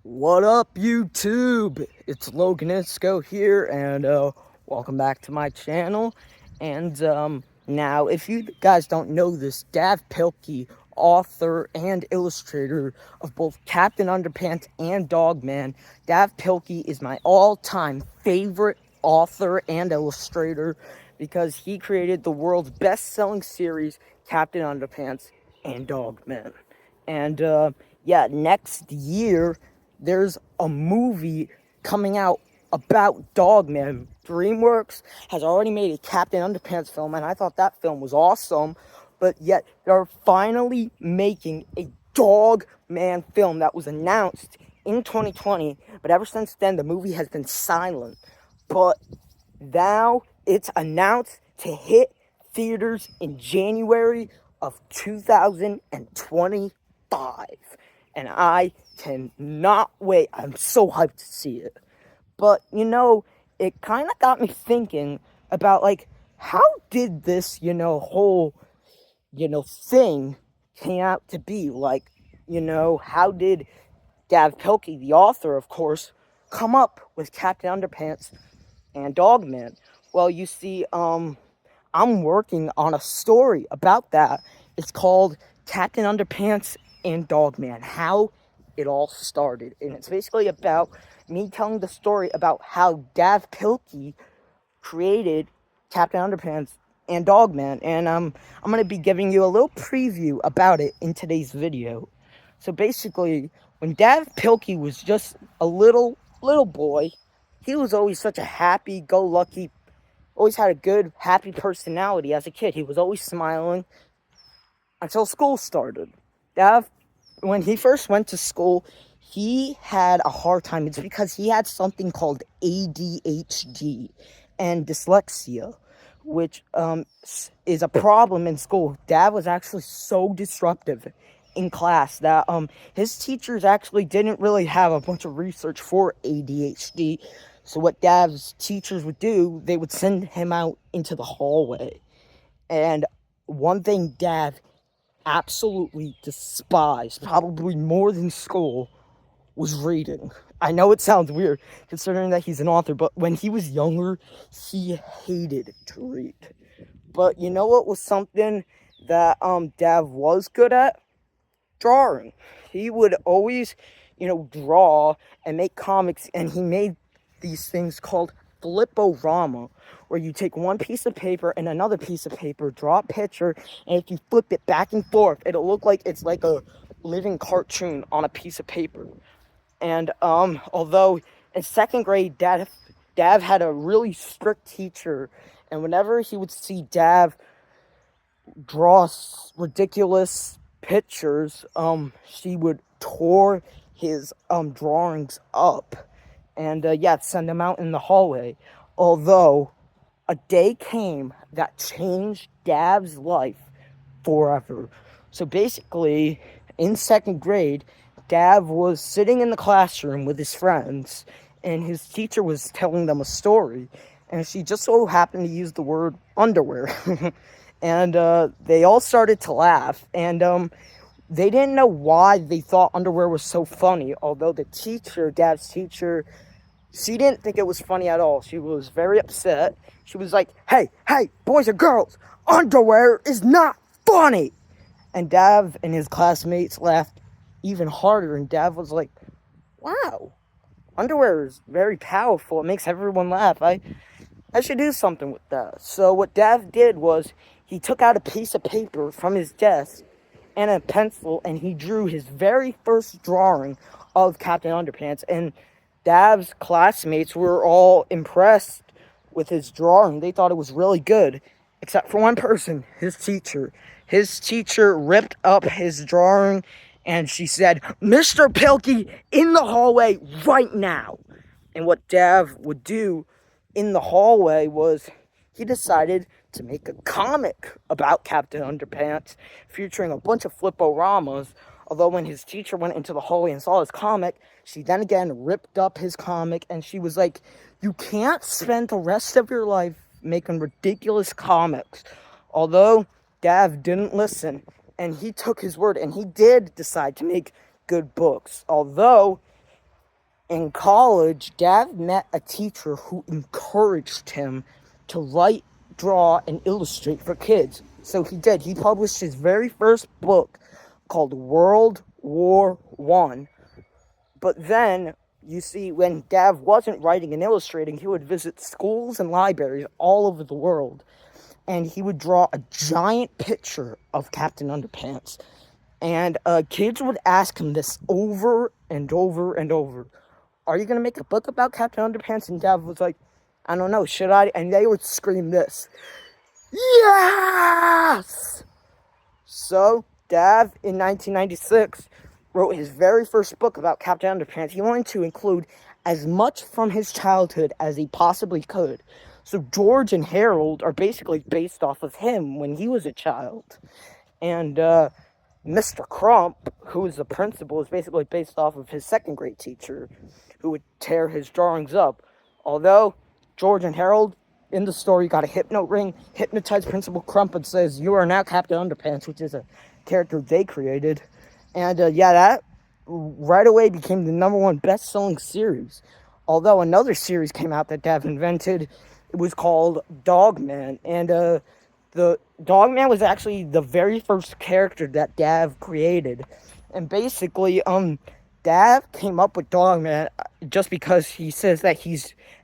What up, YouTube? It's Loganisco here, and welcome back to my channel. And now, if you guys don't know this, Dav Pilkey, author and illustrator of both Captain Underpants and Dogman, Dav Pilkey is my all-time favorite author and illustrator because he created the world's best-selling series, Captain Underpants and Dogman. And yeah, next year there's a movie coming out about Dogman. DreamWorks has already made a Captain Underpants film, and I thought that film was awesome. But yet they're finally making a Dogman film that was announced in 2020. But ever since then, the movie has been silent. But now it's announced to hit theaters in January of 2025. And I cannot wait. I'm so hyped to see it. But, it kind of got me thinking about, how did this, whole, thing came out to be? How did Dav Pilkey, the author, of course, come up with Captain Underpants and Dogman? Well, you see, I'm working on a story about that. It's called Captain Underpants and Dogman, how it all started. And it's basically about me telling the story about how Dav Pilkey created Captain Underpants and Dogman. And I'm going to be giving you a little preview about it in today's video. So basically, when Dav Pilkey was just a little boy, he was always such a happy-go-lucky, always had a good, happy personality as a kid. He was always smiling until school started. When he first went to school, he had a hard time. It's because he had something called ADHD and dyslexia, which is a problem in school. Dad was actually so disruptive in class that his teachers actually didn't really have a bunch of research for ADHD. So what Dav's teachers would do, they would send him out into the hallway. And one thing Dav absolutely despised, probably more than school, was reading. I know it sounds weird considering that he's an author, but when he was younger, he hated to read. But you know what was something that Dav was good at? Drawing. He would always, draw and make comics, and he made these things called fliporama, where you take one piece of paper and another piece of paper, draw a picture, and if you flip it back and forth, it'll look like it's like a living cartoon on a piece of paper. And although in second grade, Dav had a really strict teacher, and whenever he would see Dav draw ridiculous pictures, she would tore his drawings up and send him out in the hallway. Although a day came that changed Dav's life forever. So basically, in second grade, Dav was sitting in the classroom with his friends, and his teacher was telling them a story, and she just so happened to use the word underwear. And they all started to laugh, and they didn't know why they thought underwear was so funny, although the teacher, Dav's teacher, she didn't think it was funny at all. She was very upset. She was like, hey, boys and girls, underwear is not funny. And Dav and his classmates laughed even harder, and Dav was like, wow, underwear is very powerful. It makes everyone laugh. I should do something with that. So what Dav did was he took out a piece of paper from his desk and a pencil, and he drew his very first drawing of Captain Underpants. And Dav's classmates were all impressed with his drawing. They thought it was really good, except for one person, his teacher. His teacher ripped up his drawing, and she said, Mr. Pilkey, in the hallway right now. And what Dav would do in the hallway was he decided to make a comic about Captain Underpants featuring a bunch of fliporamas. Although when his teacher went into the hallway and saw his comic, she then again ripped up his comic, and she was like, you can't spend the rest of your life making ridiculous comics. Although Dav didn't listen, and he took his word, and he did decide to make good books. Although in college, Dav met a teacher who encouraged him to write, draw, and illustrate for kids. So he did. He published his very first book called World War One. But then, you see, when Dav wasn't writing and illustrating, he would visit schools and libraries all over the world. And he would draw a giant picture of Captain Underpants. And kids would ask him this over and over and over. Are you going to make a book about Captain Underpants? And Dav was like, I don't know, should I? And they would scream this. Yes! So, Dav, in 1996, wrote his very first book about Captain Underpants. He wanted to include as much from his childhood as he possibly could. So George and Harold are basically based off of him when he was a child. And Mr. Crump, who is the principal, is basically based off of his second grade teacher, who would tear his drawings up. Although George and Harold, in the story, got a hypno ring, hypnotized Principal Crump, and says, "You are now Captain Underpants," which is a character they created. And that right away became the #1 best-selling series. Although another series came out that Dav invented. It was called Dogman. And the Dogman was actually the very first character that Dav created. And basically, Dav came up with Dogman just because he says that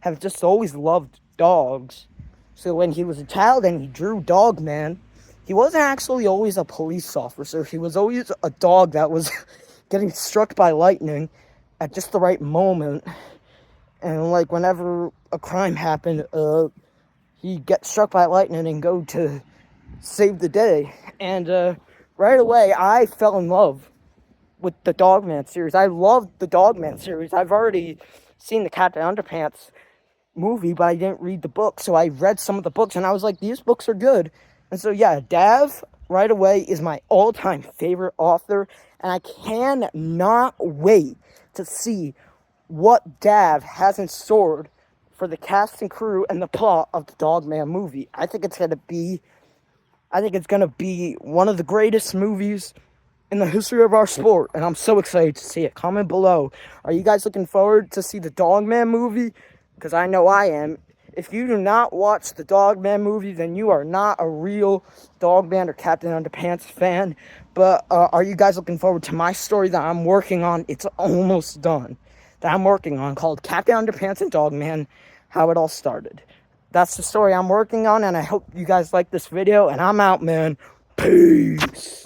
have just always loved dogs. So when he was a child and he drew Dogman, he wasn't actually always a police officer. He was always a dog that was getting struck by lightning at just the right moment. And like whenever a crime happened, he'd get struck by lightning and go to save the day. And right away, I fell in love with the Dogman series. I loved the Dogman series. I've already seen the Captain Underpants movie, but I didn't read the book. So I read some of the books, and I was like, these books are good. And so, yeah, Dav, right away, is my all-time favorite author. And I cannot wait to see what Dav has in store for the cast and crew and the plot of the Dogman movie. I think it's going to be one of the greatest movies in the history of our sport, and I'm so excited to see it. Comment below. Are you guys looking forward to see the Dogman movie? Because I know I am. If you do not watch the Dogman movie, then you are not a real Dogman or Captain Underpants fan. But are you guys looking forward to my story that I'm working on? It's almost done. That I'm working on, called Captain Underpants and Dogman, How It All Started. That's the story I'm working on, and I hope you guys like this video, and I'm out, man. Peace.